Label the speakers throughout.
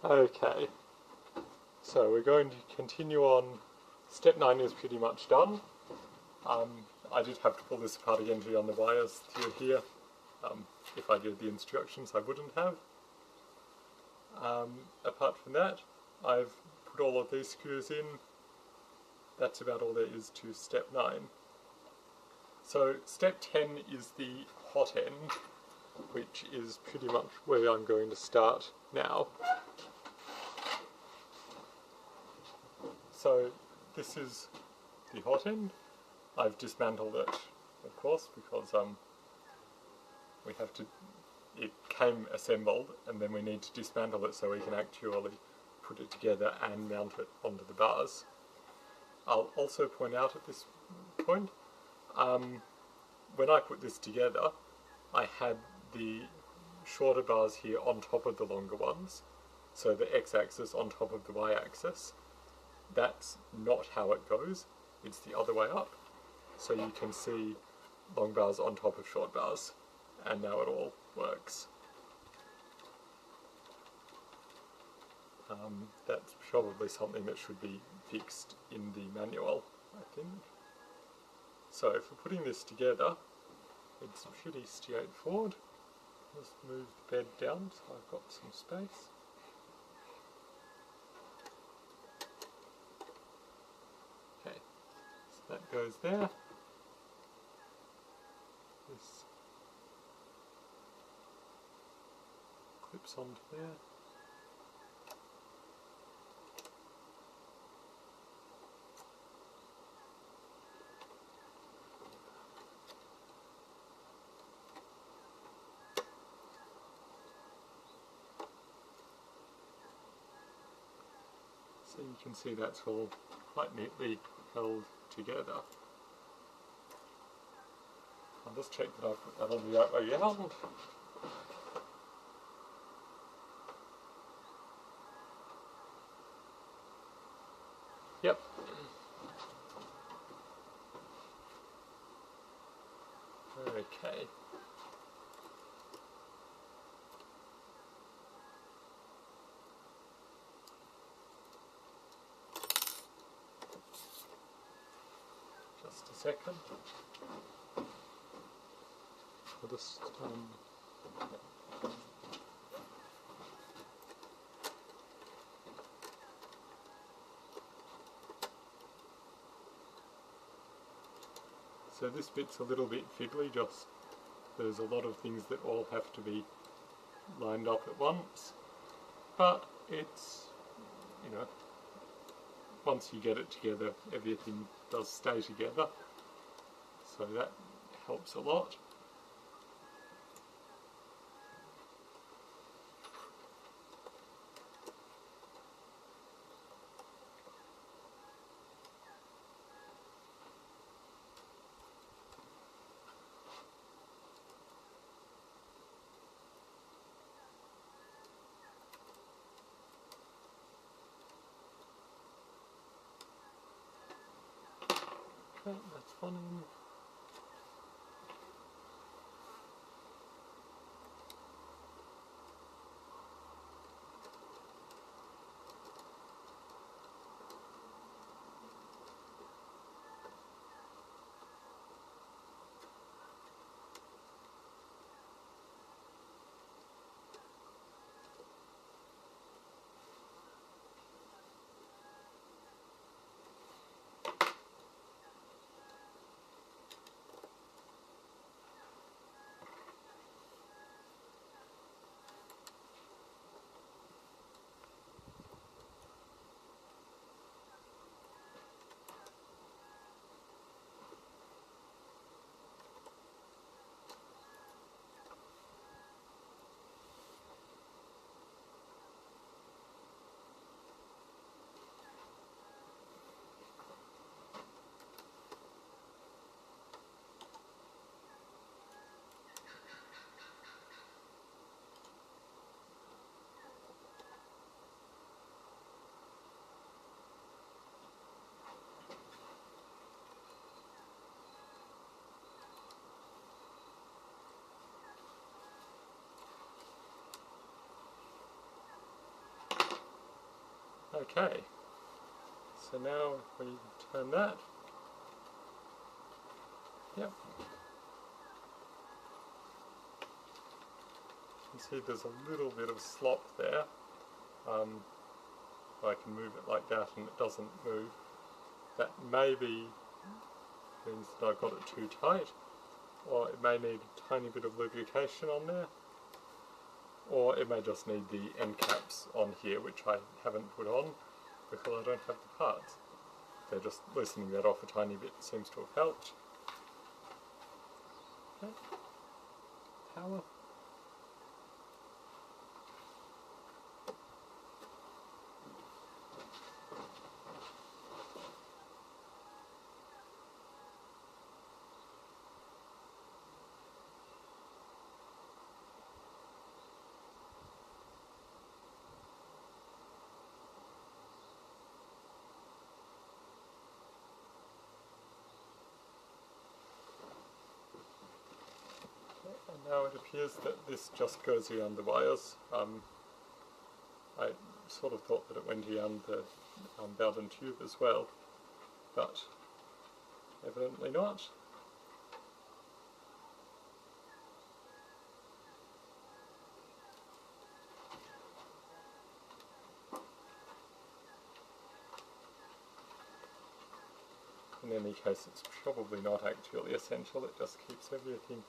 Speaker 1: Okay, so we're going to continue on. Step 9 is pretty much done. I did have to pull this apart again to run the wires through here. If I did the instructions, I wouldn't have. Apart from that, I've put all of these screws in. That's about all there is to step 9. So step 10 is the hot end, which is pretty much where I'm going to start now. So this is the hot end. I've dismantled it, of course, because we have to. It came assembled, and then we need to dismantle it so we can actually put it together and mount it onto the bars. I'll also point out at this point, when I put this together, I had the shorter bars here on top of the longer ones, so the x-axis on top of the y-axis. That's not how it goes, it's the other way up. So you can see long bars on top of short bars, and now it all works. That's probably something that should be fixed in the manual, I think. So for putting this together, it's pretty straightforward. Just move the bed down so I've got some space. Okay, so that goes there. This clips onto there. So you can see that's all quite neatly held together. I'll just check that I've put that on the right way around. Yep. Okay. Just a second. I'll just so this bit's a little bit fiddly, just there's a lot of things that all have to be lined up at once, but it's, you know, once you get it together, everything does stay together, so that helps a lot. Okay, that's fine. Okay, so now we turn that. Yep. You can see there's a little bit of slop there. I can move it like that and it doesn't move. That maybe means that I've got it too tight, or it may need a tiny bit of lubrication on there, or it may just need the end caps on here, which I haven't put on because I don't have the parts. So just loosening that off a tiny bit seems to have helped. Okay. Power. And now it appears that this just goes around the wires. I sort of thought that it went around the Bowden tube as well, but evidently not. In any case, it's probably not actually essential, it just keeps everything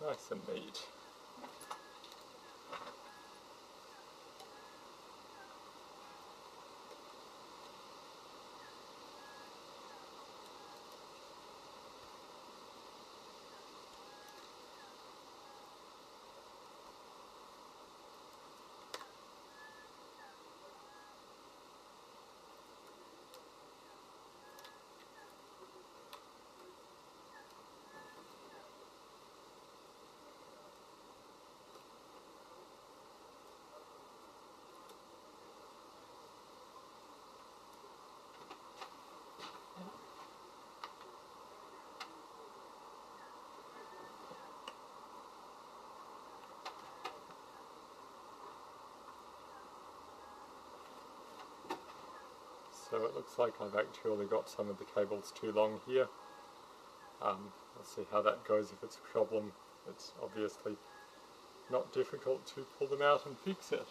Speaker 1: nice and neat. So it looks like I've actually got some of the cables too long here. We'll see how that goes. If it's a problem, it's obviously not difficult to pull them out and fix it.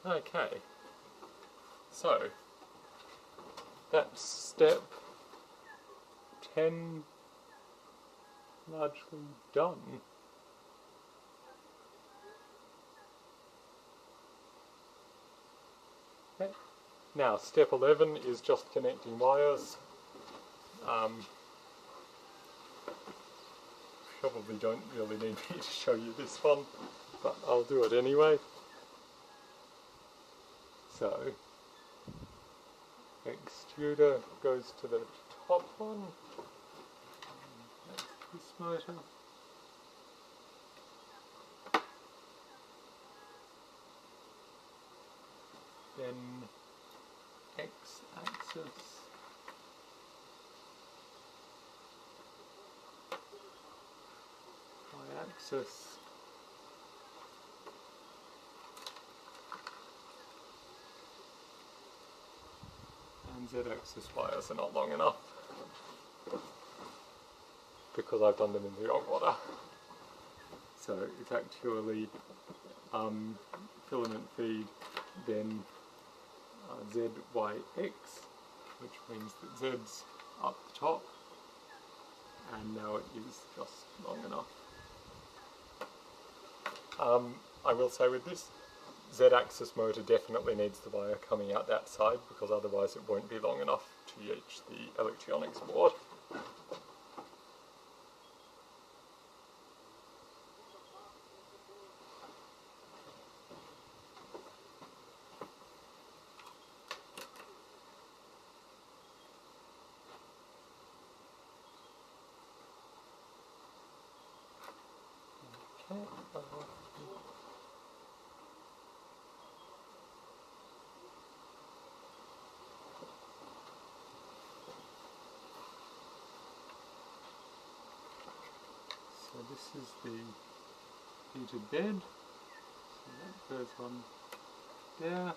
Speaker 1: Okay, so that's step 10 largely done. Okay. Now step 11 is just connecting wires. Probably don't really need me to show you this one, but I'll do it anyway. So, extruder goes to the top one, that's this motor. Then X-axis, Y-axis, and Z-axis wires are not long enough because I've done them in the wrong order. So it's actually filament feed, then ZYX, which means that Z's up the top, and now it is just long enough. I will say with this, Z-axis motor definitely needs the wire coming out that side because otherwise it won't be long enough to reach the electronics board. Okay. is the heated bed, so that goes on there.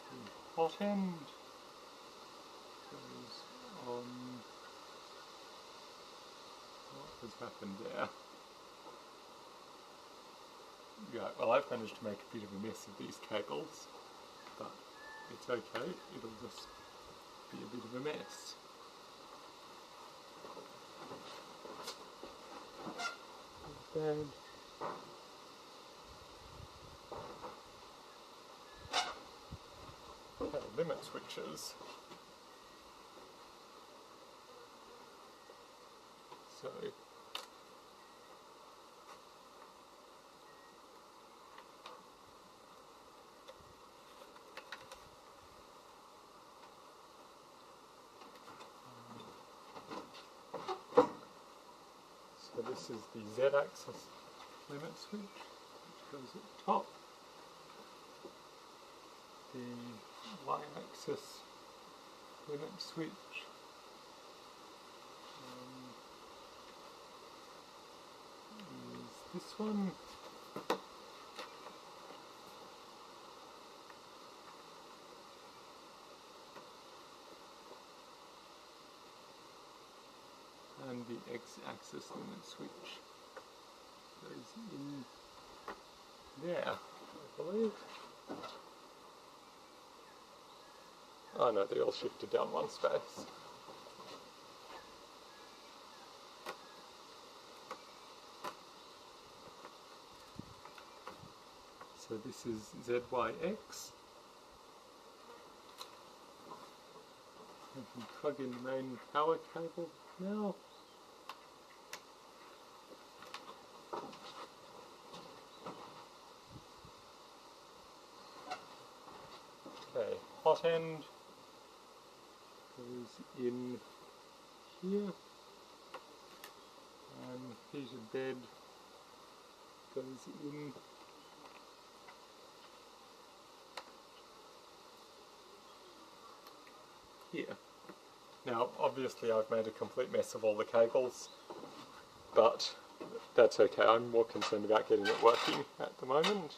Speaker 1: The hot end goes on. What has happened there? Yeah, well, I've managed to make a bit of a mess of these cables, but it's okay, it'll just be a bit of a mess. Bed. Limit switches. So this is the Z-axis limit switch, which goes at the top. The Y-axis limit switch is this one. And the X-axis limit switch goes in there, I believe. Oh no, they all shifted down one space. So this is ZYX. I can plug in the main power cable now. Okay, hot end goes in here, and heated bed goes in here. Now obviously I've made a complete mess of all the cables, but that's okay, I'm more concerned about getting it working at the moment.